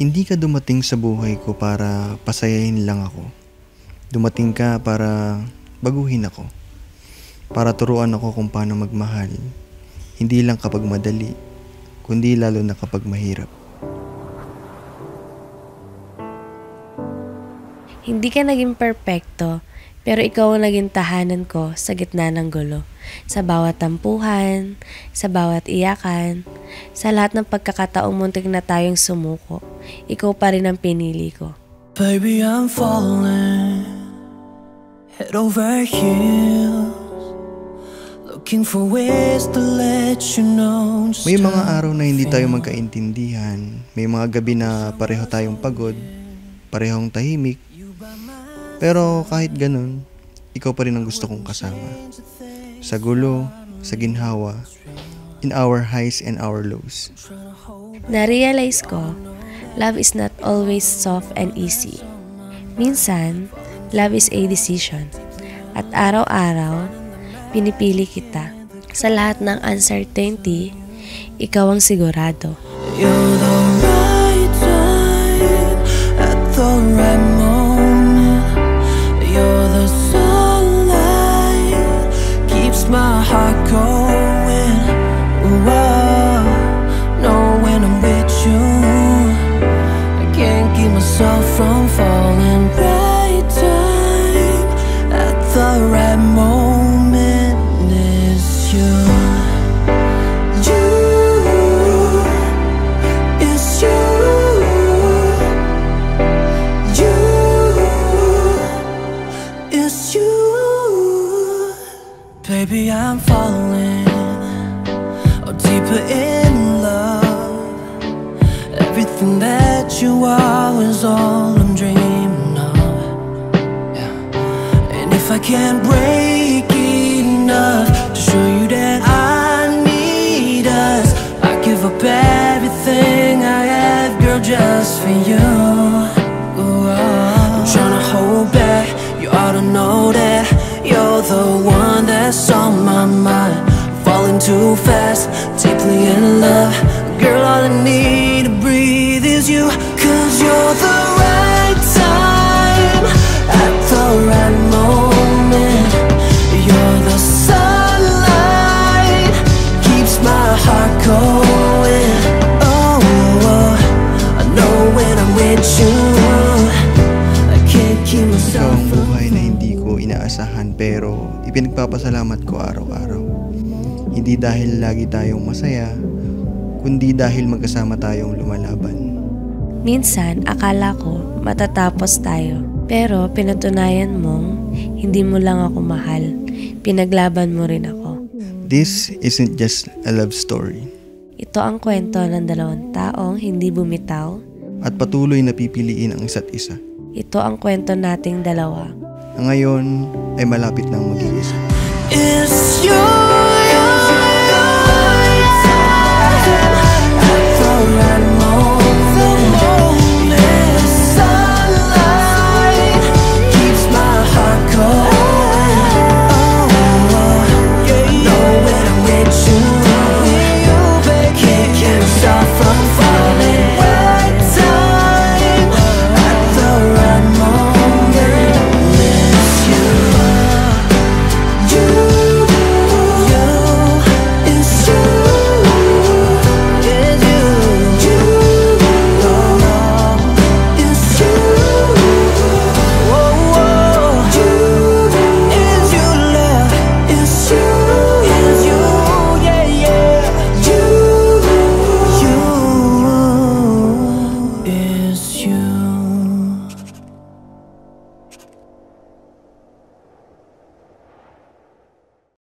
Hindi ka dumating sa buhay ko para pasayahin lang ako. Dumating ka para baguhin ako. Para turuan ako kung paano magmahal. Hindi lang kapag madali, kundi lalo na kapag mahirap. Hindi ka naging perpekto, pero ikaw ang naging tahanan ko sa gitna ng gulo. Sa bawat tampuhan, sa bawat iyakan, sa lahat ng pagkakataong muntik na tayong sumuko, ikaw pa rin ang pinili ko. Baby, I'm falling head over heels, looking for ways to let you know. May mga araw na hindi tayo magkaintindihan. May mga gabi na pareho tayong pagod, parehong tahimik. Pero kahit ganun, ikaw pa rin ang gusto kong kasama. Sa gulo, sa ginhawa, in our highs and our lows. Na-realize ko, love is not always soft and easy. Minsan, love is a decision. At araw-araw, pinipili kita. Sa lahat ng uncertainty, ikaw ang sigurado. You're the right time at the right moment. You're the sunlight, keeps my heart going. Whoa, know when I'm with you, I can't keep myself from falling. Right time at the right moment is you. Baby, I'm falling deeper in love. Everything that you are is all I'm dreaming of. Yeah. And if I can't break enough to show you that I need us, I give up everything I have, girl, just for you. Ooh, I'm trying to hold back, you ought to know that you're the one that's on my mind. Falling too fast, deeply in love. Girl, all I need to breathe is you. 'Cause you're the right time at the right moment. You're the sunlight, keeps my heart going. Oh, I know when I'm with you, I can't keep myself from inaasahan, pero ipinagpapasalamat ko araw-araw. Hindi dahil lagi tayong masaya, kundi dahil magkasama tayong lumalaban. Minsan, akala ko matatapos tayo, pero pinatunayan mong hindi mo lang ako mahal, pinaglaban mo rin ako. This isn't just a love story. Ito ang kwento ng dalawang taong hindi bumitaw at patuloy na pipiliin ang isa't isa. Ito ang kwento nating dalawa na ngayon ay malapit nang mag-iisa. It's your time at the right